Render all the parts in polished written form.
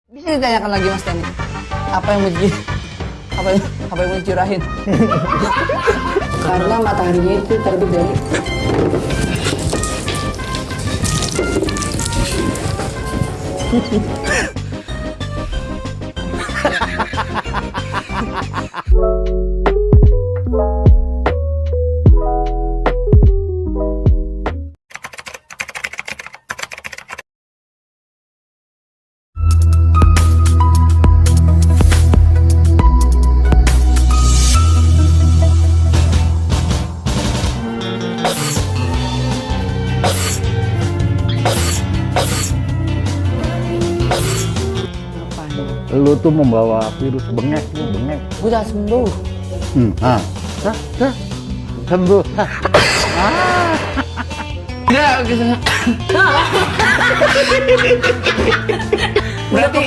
Bisa ditanyakan lagi Mas Tani, apa yang mau dicurahin? Karena mataharinya itu terbit dari Lu tuh membawa virus bengek, lu bengek. udah sembuh. Sembuh. Enggak gitu. Berarti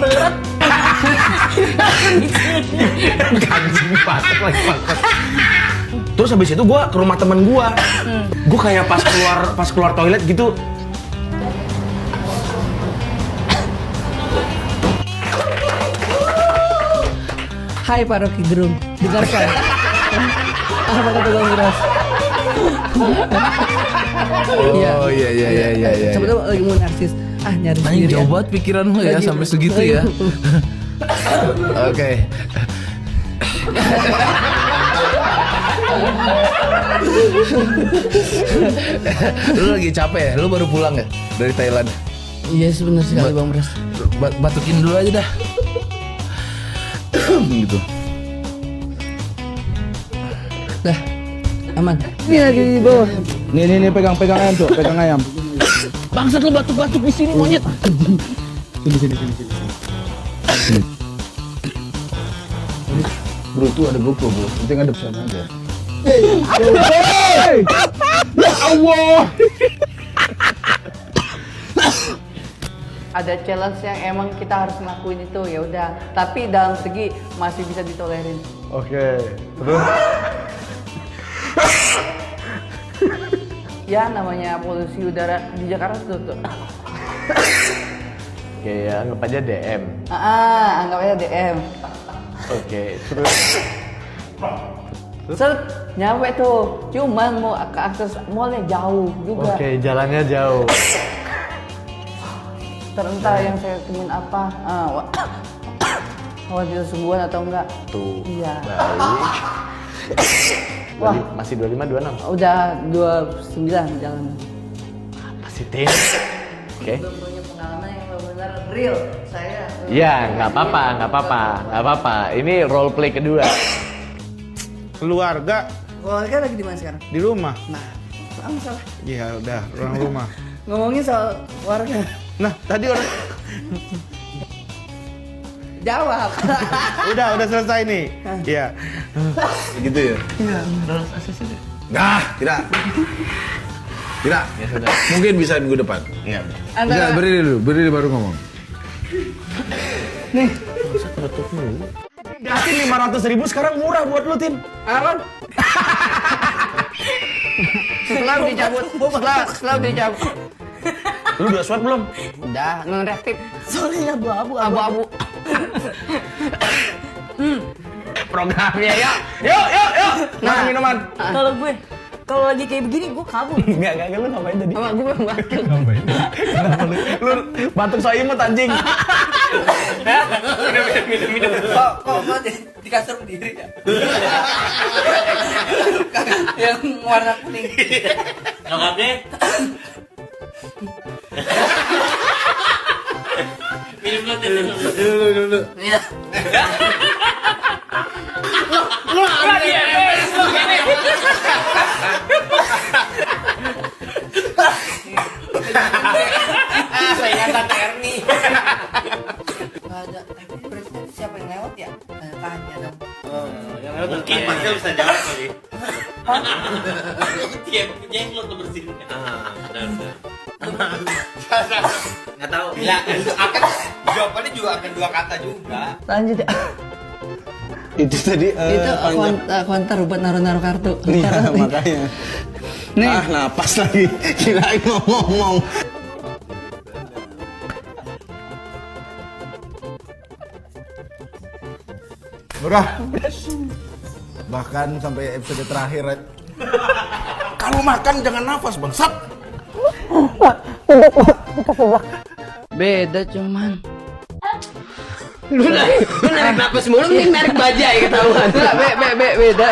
Anjing patek lagi patek. Terus habis itu gua ke rumah temen gua. Gua kayak pas keluar toilet gitu. Hai para Rocky Gerung, dengarkan. Apa kata Bang Miras? Oh iya. Sebetulnya lagi mau narsis. Nyari Anjing sendiri. jauh banget pikiranmu ya Lagi- sampai segitu ya. Oke. Lu lagi capek ya? Lu baru pulang ya dari Thailand? Iya sebenarnya sekali Bang Miras. Batukin dulu aja dah. Gitu. Dah, aman. Ini lagi di bawah. Nih pegang ayam tuh, pegang ayam. Bangsat lu batuk-batuk di sini monyet. Sini. Bro tuh ada GoPro bro, penting ada pesan aja. Hey! Ya Allah! Ada challenge yang emang kita harus ngelakuin itu ya udah. Tapi dalam segi masih bisa ditolerin. Oke, terus? Ya namanya polusi udara di Jakarta tuh. Oke ya, anggap aja DM. Anggap aja DM. Oke, terus Set, nyampe tuh. Cuman mau ke akses mallnya jauh juga. oke, jalannya jauh. Entah yang saya temuin apa. Khawatir sembuhan atau enggak. Tuh. Iya. Baik. Wah. Masih 25, 26. Udah 29 jalan. Masih Tin. Oke. Belum punya pengalaman yang benar-benar real. Saya Ya, nggak apa-apa. Ini role play kedua. Keluarga keluarga lagi di mana sekarang? di rumah. Nah, salah. Iya udah, orang rumah. Ngomongin soal keluarga. Nah, tadi orang Jawab. udah selesai nih. Iya. Gitu ya? Nah, tidak. Tidak. Ya sudah. Mungkin bisa minggu depan. Iya. Enggak, berdiri baru ngomong. Gasin 500.000 sekarang murah buat lu, Tin. Aman. Setelah dicabut. Lu udah swab belum? Udah, non reaktif. Soalnya Abu-abu. Programnya ya. Yuk. Nah, minuman. kalau lagi kayak begini gue kabur. Enggak, lu ngapain tadi? Sama gue belum makan. Kenapa lu batuk soal imut anjing. Minum. Kok di kasur berdiri ya? Yang warna kuning. Lengkapnya? Minum dulu. Iya. Saya Tante Erni. Ada. Siapa yang lewat ya? Tanya dong. Mungkin Mas Del bisa jawab kali. Dia jenglot tuh bersihin. Udah. Nggak tahu. Ya, akan jawabannya juga akan dua kata juga. Lanjut ya. Itu tadi Itu konter buat naruh-naruh kartu. Iya, makanya. Nih. Napas lagi. Kirain ngomong. Udah. Bahkan sampai episode terakhir. Kalau makan jangan nafas, bangsat. Beda cuman. Lu narik napas mulu, mending narik bajai ketahuan. Enggak, beda.